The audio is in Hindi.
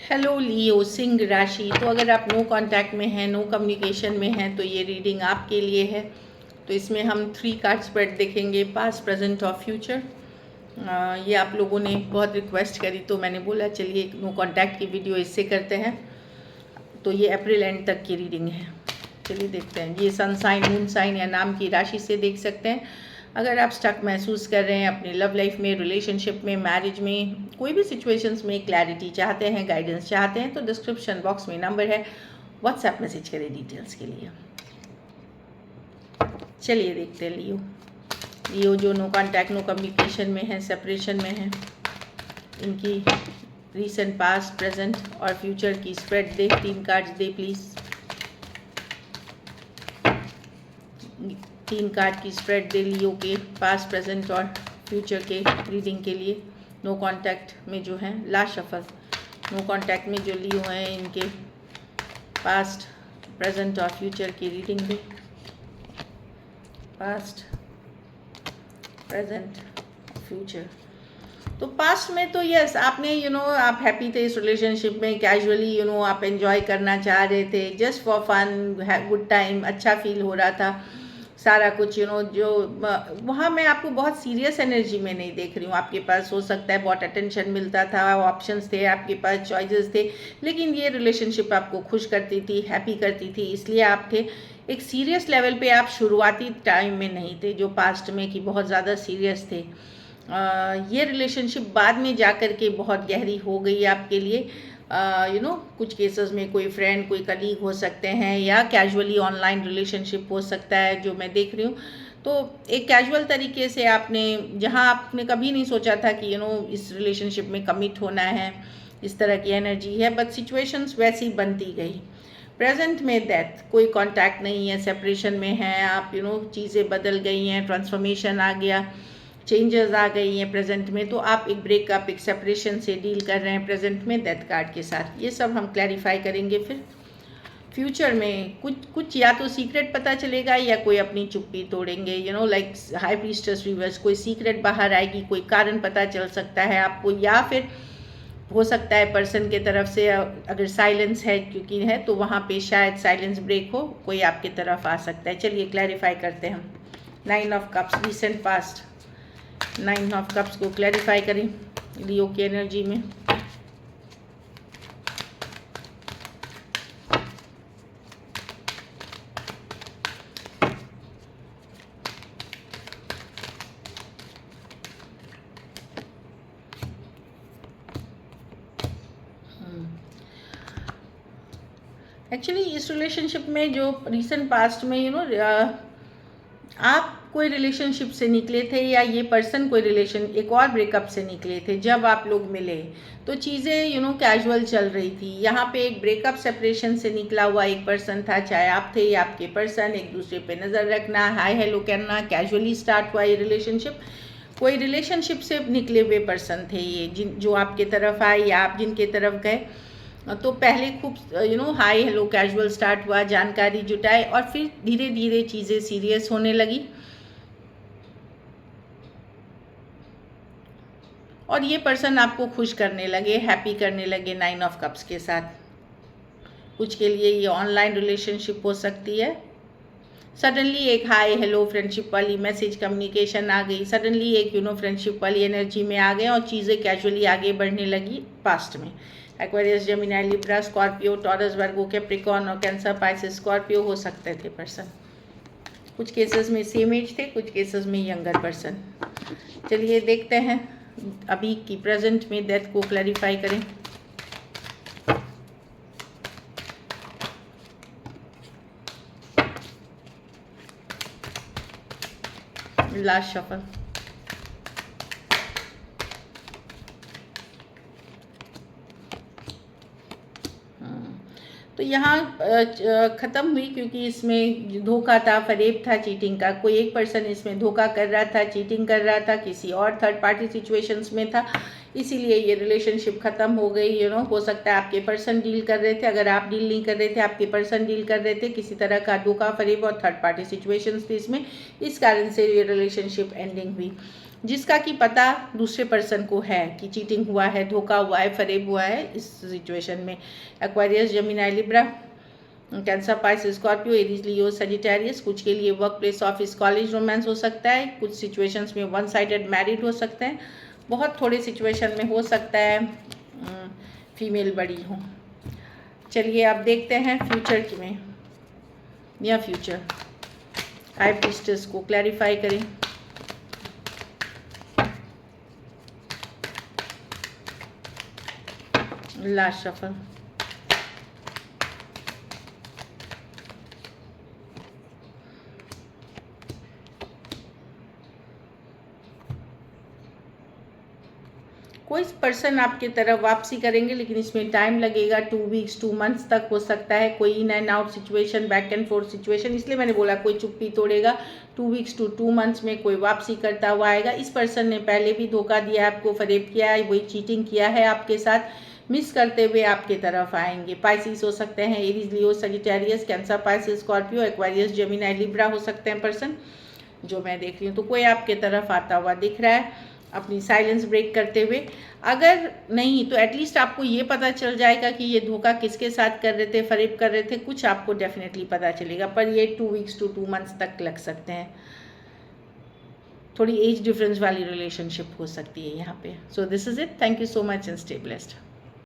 हेलो लियो सिंह राशि। तो अगर आप नो कांटेक्ट में हैं, नो कम्युनिकेशन में हैं, तो ये रीडिंग आपके लिए है। तो इसमें हम 3 कार्ड स्प्रेड देखेंगे, पास्ट प्रेजेंट और फ्यूचर। ये आप लोगों ने बहुत रिक्वेस्ट करी तो मैंने बोला चलिए नो कांटेक्ट की वीडियो इससे करते हैं। तो ये अप्रैल एंड तक की रीडिंग है। चलिए देखते हैं। ये सन साइन, मून साइन या नाम की राशि से देख सकते हैं। अगर आप स्टक महसूस कर रहे हैं अपनी लव लाइफ में, रिलेशनशिप में, मैरिज में, कोई भी सिचुएशंस में क्लैरिटी चाहते हैं, गाइडेंस चाहते हैं, तो डिस्क्रिप्शन बॉक्स में नंबर है, व्हाट्सएप मैसेज करें डिटेल्स के लिए। चलिए देखते हैं लियो। लियो जो नो कॉन्टैक्ट, नो कम्युनिकेशन में है, सेपरेशन में है, इनकी रीसेंट, पास्ट, प्रेजेंट और फ्यूचर की spread they. 3 cards they please. 3 card की स्प्रेड दे लियो के पास्ट, प्रेजेंट और फ्यूचर के रीडिंग के लिए। नो कांटेक्ट में जो है लास्ट शफल, नो कांटेक्ट में जो लियो हैं इनके पास्ट, प्रेजेंट और फ्यूचर की रीडिंग दे। Past, present, future. तो पास्ट में तो यस आपने आप हैप्पी थे इस रिलेशनशिप में, कैजुअली आप एंजॉय करना चाह रहे थे, just for fun, good time, अच्छा फील हो रहा था सारा कुछ। जो वहाँ मैं आपको बहुत सीरियस एनर्जी में नहीं देख रही हूँ। आपके पास हो सकता है बहुत अटेंशन मिलता था, ऑप्शंस थे आपके पास, चॉइसेस थे, लेकिन ये रिलेशनशिप आपको खुश करती थी, हैप्पी करती थी, इसलिए आप थे। एक सीरियस लेवल पे आप शुरुआती टाइम में नहीं थे, जो पास्ट में कि बहुत ज़्यादा सीरियस थे। ये रिलेशनशिप बाद में जा कर के बहुत गहरी हो गई आपके लिए। कुछ केसेस में कोई फ्रेंड, कोई कलीग हो सकते हैं, या कैजुअली ऑनलाइन रिलेशनशिप हो सकता है जो मैं देख रही हूँ। तो एक कैजुअल तरीके से आपने, जहाँ आपने कभी नहीं सोचा था कि इस रिलेशनशिप में कमिट होना है, इस तरह की एनर्जी है, बट सिचुएशंस वैसी बनती गई। प्रेजेंट में डेथ, कोई कांटेक्ट नहीं है, सेपरेशन में है आप, चीज़ें बदल गई हैं, ट्रांसफॉर्मेशन आ गया, चेंजेस आ गई हैं प्रेजेंट में। तो आप एक ब्रेकअप, एक सेपरेशन से डील कर रहे हैं प्रेजेंट में डेथ कार्ड के साथ। ये सब हम क्लैरिफाई करेंगे। फिर फ्यूचर में कुछ या तो सीक्रेट पता चलेगा या कोई अपनी चुप्पी तोड़ेंगे, लाइक हाई प्रीस्टेस रिवर्स, कोई सीक्रेट बाहर आएगी, कोई कारण पता चल सकता है आपको, या फिर हो सकता है पर्सन के तरफ से अगर साइलेंस है, क्योंकि है तो वहाँ पे शायद साइलेंस ब्रेक हो, कोई आपके तरफ आ सकता है। चलिए क्लैरिफाई करते हैं हम। 9 of cups, recent past. 9 of cups को क्लैरिफाई करें लियो की एनर्जी में। एक्चुअली इस रिलेशनशिप में जो रिसेंट पास्ट में आप कोई रिलेशनशिप से निकले थे, या ये पर्सन कोई एक और ब्रेकअप से निकले थे। जब आप लोग मिले तो चीज़ें कैजुअल चल रही थी। यहाँ पे एक ब्रेकअप, सेपरेशन से निकला हुआ एक पर्सन था, चाहे आप थे या आपके पर्सन, एक दूसरे पे नज़र रखना, हाय हेलो करना, कैजुअली स्टार्ट हुआ ये रिलेशनशिप। कोई रिलेशनशिप से निकले हुए पर्सन थे ये, जो आपके तरफ आए या आप जिनके तरफ गए। तो पहले खूब हाय हेलो कैजुअल स्टार्ट हुआ, जानकारी जुटाए, और फिर धीरे धीरे चीज़ें सीरियस होने लगी। और ये पर्सन आपको खुश करने लगे, हैप्पी करने लगे 9 ऑफ कप्स के साथ। कुछ के लिए ये ऑनलाइन रिलेशनशिप हो सकती है। सडनली एक हाय हेलो फ्रेंडशिप वाली मैसेज, कम्युनिकेशन आ गई, सडनली एक फ्रेंडशिप वाली एनर्जी में आ गए, और चीज़ें कैजुअली आगे बढ़ने लगी पास्ट में। Aquarius, Gemini, Libra, Scorpio, Taurus, Virgo, Capricorn और कैंसर, पाइसेस, स्कॉर्पियो हो सकते थे पर्सन। कुछ केसेस में सेम एज थे, कुछ केसेस में यंगर पर्सन। चलिए देखते हैं अभी की प्रेजेंट में डेथ को क्लैरिफाई करें। Last shuffle. तो यहाँ ख़त्म हुई, क्योंकि इसमें धोखा था, फरेब था, चीटिंग का। कोई एक पर्सन इसमें धोखा कर रहा था, चीटिंग कर रहा था, किसी और थर्ड पार्टी सिचुएशंस में था, इसीलिए ये रिलेशनशिप ख़त्म हो गई। हो सकता है आपके पर्सन डील कर रहे थे, अगर आप डील नहीं कर रहे थे, आपके पर्सन डील कर रहे थे, किसी तरह का धोखा, फरेब और थर्ड पार्टी सिचुएशंस थी इसमें, इस कारण से ये रिलेशनशिप एंडिंग हुई। जिसका कि पता दूसरे पर्सन को है कि चीटिंग हुआ है, धोखा हुआ है, फरेब हुआ है इस सिचुएशन में। Aquarius, Gemini, Libra, Cancer, Pisces, Scorpio, Aries, Leo, Sagittarius. कुछ के लिए work place, office, college romance हो सकता है। कुछ सिचुएशंस में वन साइडेड मैरिड हो सकते हैं। बहुत थोड़े सिचुएशन में हो सकता है फीमेल बड़ी हो। चलिए अब देखते हैं फ्यूचर में, या फ्यूचर हाई प्रीस्टेस को क्लैरिफाई करें। Last shuffle. कोई पर्सन आपके तरफ वापसी करेंगे, लेकिन इसमें टाइम लगेगा। 2 वीक्स 2 मंथ्स तक हो सकता है। कोई in and out situation, back and fourth situation, इसलिए मैंने बोला कोई चुप्पी तोड़ेगा। 2 वीक्स टू 2 मंथ्स में कोई वापसी करता हुआ आएगा। इस पर्सन ने पहले भी धोखा दिया है आपको, फरेब किया है, वही चीटिंग किया है आपके साथ, मिस करते हुए आपके तरफ आएंगे। पाइसिस हो सकते हैं, Aries, Leo, Sagittarius, Cancer, Pisces, Scorpio, Aquarius, Gemini, Libra हो सकते हैं पर्सन जो मैं देख रही हूँ। तो कोई आपके तरफ आता हुआ दिख रहा है अपनी साइलेंस ब्रेक करते हुए। अगर नहीं तो एटलीस्ट आपको ये पता चल जाएगा कि ये धोखा किसके साथ कर रहे थे, फरेब कर रहे थे, कुछ आपको डेफिनेटली पता चलेगा। पर ये 2 वीक्स टू 2 मंथ्स तक लग सकते हैं। थोड़ी एज डिफरेंस वाली रिलेशनशिप हो सकती है यहाँ पे। So this is it. Thank you so much and stay blessed.